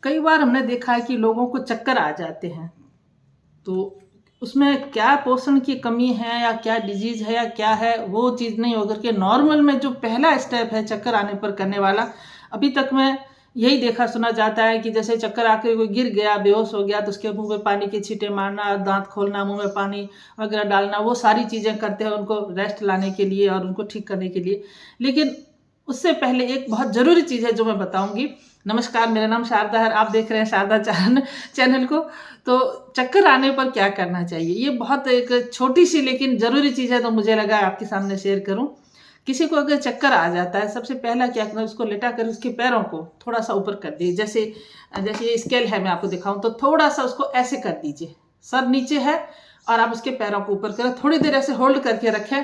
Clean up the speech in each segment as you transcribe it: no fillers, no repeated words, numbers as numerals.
कई बार हमने देखा है कि लोगों को चक्कर आ जाते हैं, तो उसमें क्या पोषण की कमी है या क्या डिजीज़ है या क्या है, वो चीज़ नहीं होकर के नॉर्मल में जो पहला स्टेप है चक्कर आने पर करने वाला, अभी तक मैं यही देखा सुना जाता है कि जैसे चक्कर आके कोई गिर गया, बेहोश हो गया तो उसके मुंह में पानी के छींटे मारना, दांत खोलना, मुंह में पानी वगैरह डालना, वो सारी चीज़ें करते हैं उनको रेस्ट लाने के लिए और उनको ठीक करने के लिए। लेकिन उससे पहले एक बहुत ज़रूरी चीज़ है जो मैं बताऊंगी। नमस्कार, मेरा नाम शारदा है, आप देख रहे हैं शारदा चैनल को। तो चक्कर आने पर क्या करना चाहिए, ये बहुत एक छोटी सी लेकिन ज़रूरी चीज़ है, तो मुझे लगा आपके सामने शेयर करूं। किसी को अगर चक्कर आ जाता है, सबसे पहला क्या करना है, उसको लेटा कर उसके पैरों को थोड़ा सा ऊपर कर दीजिए। जैसे जैसे ये स्केल है, मैं आपको दिखाऊं तो थोड़ा सा उसको ऐसे कर दीजिए, सर नीचे है और आप उसके पैरों को ऊपर करें, थोड़ी देर ऐसे होल्ड करके रखें,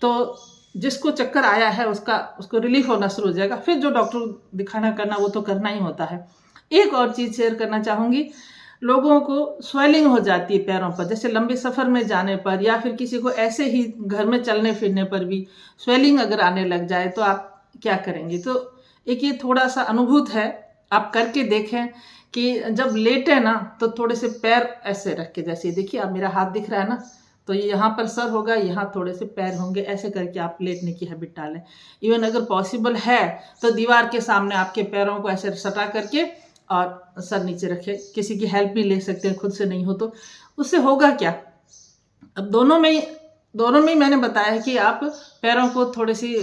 तो जिसको चक्कर आया है उसको रिलीफ होना शुरू हो जाएगा। फिर जो डॉक्टर दिखाना करना वो तो करना ही होता है। एक और चीज़ शेयर करना चाहूँगी, लोगों को स्वेलिंग हो जाती है पैरों पर, जैसे लंबे सफ़र में जाने पर या फिर किसी को ऐसे ही घर में चलने फिरने पर भी स्वेलिंग अगर आने लग जाए तो आप क्या करेंगे। तो एक ये थोड़ा सा अनुभूत है, आप करके देखें कि जब लेटे ना तो थोड़े से पैर ऐसे रख के, जैसे देखिए आप मेरा हाथ दिख रहा है ना, तो ये यहाँ पर सर होगा, यहाँ थोड़े से पैर होंगे, ऐसे करके आप लेटने की हैबिट डालें। इवन अगर पॉसिबल है तो दीवार के सामने आपके पैरों को ऐसे सटा करके और सर नीचे रखें। किसी की हेल्प भी ले सकते हैं, खुद से नहीं हो तो। उससे होगा क्या, अब दोनों में ही मैंने बताया है कि आप पैरों को थोड़ी सी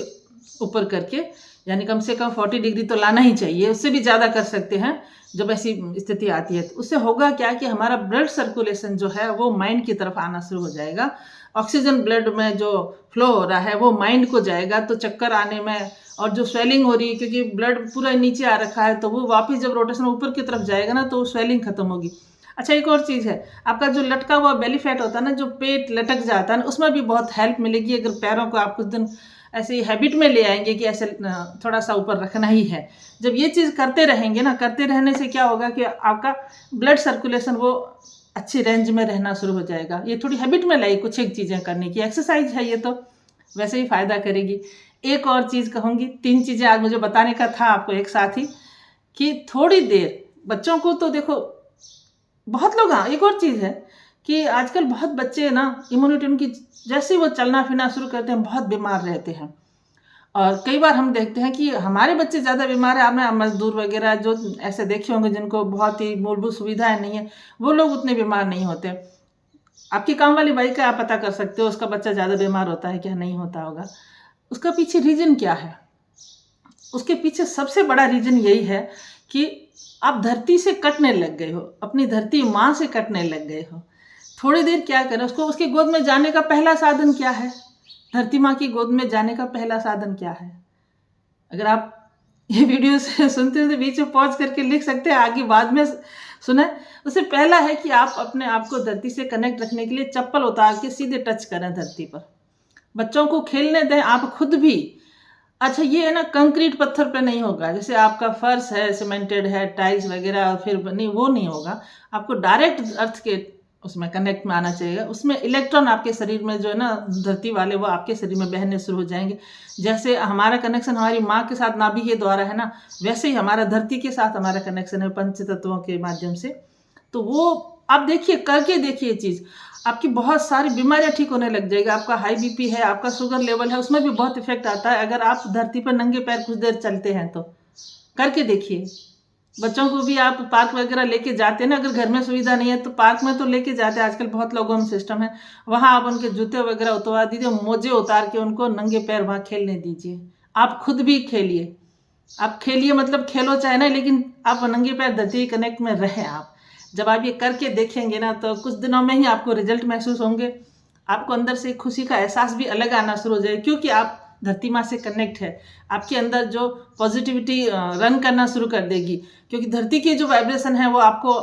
ऊपर करके, यानी कम से कम 40 डिग्री तो लाना ही चाहिए, उससे भी ज़्यादा कर सकते हैं जब ऐसी स्थिति आती है। तो उससे होगा क्या कि हमारा ब्लड सर्कुलेशन जो है वो माइंड की तरफ आना शुरू हो जाएगा। ऑक्सीजन ब्लड में जो फ्लो हो रहा है वो माइंड को जाएगा, तो चक्कर आने में और जो स्वेलिंग हो रही है, क्योंकि ब्लड पूरा नीचे आ रखा है, तो वो वापस जब रोटेशन ऊपर की तरफ जाएगा ना तो स्वेलिंग खत्म होगी। अच्छा, एक और चीज़ है, आपका जो लटका हुआ बेली फैट होता है ना, जो पेट लटक जाता है ना, उसमें भी बहुत हेल्प मिलेगी अगर पैरों को आप कुछ दिन ऐसे ही हैबिट में ले आएंगे कि ऐसे थोड़ा सा ऊपर रखना ही है। जब ये चीज़ करते रहेंगे ना, करते रहने से क्या होगा कि आपका ब्लड सर्कुलेशन वो अच्छी रेंज में रहना शुरू हो जाएगा। ये थोड़ी हैबिट में लाई कुछ एक चीज़ें करने की, एक्सरसाइज है ये, तो वैसे ही फ़ायदा करेगी। एक और चीज़ कहूँगी, 3 चीज़ें आज मुझे बताने का था आपको एक साथ ही, कि थोड़ी देर बच्चों को तो देखो बहुत लोग, हाँ एक और चीज़ है कि आजकल बहुत बच्चे ना, इम्यूनिटी उनकी जैसे वो चलना फिरना शुरू करते हैं बहुत बीमार रहते हैं। और कई बार हम देखते हैं कि हमारे बच्चे ज़्यादा बीमार है, आपने मजदूर वगैरह जो ऐसे देखे होंगे जिनको बहुत ही मूलभूत सुविधाएं नहीं है, वो लोग उतने बीमार नहीं होते। आपकी काम वाली बाई का आप पता कर सकते हो उसका बच्चा ज़्यादा बीमार होता है क्या, नहीं होता होगा। उसका पीछे रीज़न क्या है, उसके पीछे सबसे बड़ा रीज़न यही है कि आप धरती से कटने लग गए हो, अपनी धरती माँ से कटने लग गए हो। थोड़ी देर क्या करें, उसको उसकी गोद में जाने का पहला साधन क्या है, धरती माँ की गोद में जाने का पहला साधन क्या है। अगर आप ये वीडियो से सुनते हो तो बीच में पॉज करके लिख सकते हैं, आगे बाद में सुने। उससे पहला है कि आप अपने आप को धरती से कनेक्ट रखने के लिए चप्पल उतार के सीधे टच करें धरती पर। बच्चों को खेलने दें, आप खुद भी। अच्छा, ये है ना, कंक्रीट पत्थर पे नहीं होगा, जैसे आपका फर्श है सीमेंटेड है, टाइल्स वगैरह, फिर नहीं, वो नहीं होगा। आपको डायरेक्ट अर्थ के उसमें कनेक्ट में आना चाहिए। उसमें इलेक्ट्रॉन आपके शरीर में जो है ना धरती वाले, वो आपके शरीर में बहने शुरू हो जाएंगे। जैसे हमारा कनेक्शन हमारी माँ के साथ नाभि के द्वारा है ना, वैसे ही हमारा धरती के साथ हमारा कनेक्शन है पंच तत्वों के माध्यम से। तो वो आप देखिए, करके देखिए चीज़, आपकी बहुत सारी बीमारियां ठीक होने लग जाएगी। आपका हाई बीपी है, आपका शुगर लेवल है, उसमें भी बहुत इफेक्ट आता है अगर आप धरती पर नंगे पैर कुछ देर चलते हैं तो। करके देखिए। बच्चों को भी आप पार्क वगैरह लेके जाते हैं ना, अगर घर में सुविधा नहीं है तो पार्क में तो लेके जाते हैं, आजकल बहुत लोगों में सिस्टम है, वहाँ आप उनके जूते वगैरह उतरवा दीजिए, मोजे उतार के उनको नंगे पैर वहाँ खेलने दीजिए। आप खुद भी खेलिए, आप खेलिए, मतलब खेलो चाहे ना, लेकिन आप नंगे पैर धरती कनेक्ट में रहें। आप जब आप ये करके देखेंगे ना तो कुछ दिनों में ही आपको रिजल्ट महसूस होंगे। आपको अंदर से खुशी का एहसास भी अलग आना शुरू हो जाएगा, क्योंकि आप धरती माँ से कनेक्ट है। आपके अंदर जो पॉजिटिविटी रन करना शुरू कर देगी, क्योंकि धरती की जो वाइब्रेशन है वो आपको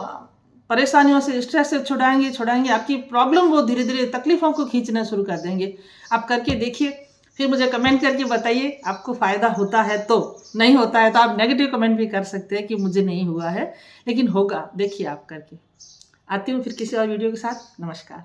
परेशानियों से, स्ट्रेस से छुड़ाएंगे। आपकी प्रॉब्लम वो धीरे धीरे तकलीफों को खींचना शुरू कर देंगे। आप करके देखिए, फिर मुझे कमेंट करके बताइए आपको फ़ायदा होता है। तो नहीं होता है तो आप नेगेटिव कमेंट भी कर सकते हैं कि मुझे नहीं हुआ है, लेकिन होगा, देखिए आप करके। आती हूँ फिर किसी और वीडियो के साथ। नमस्कार।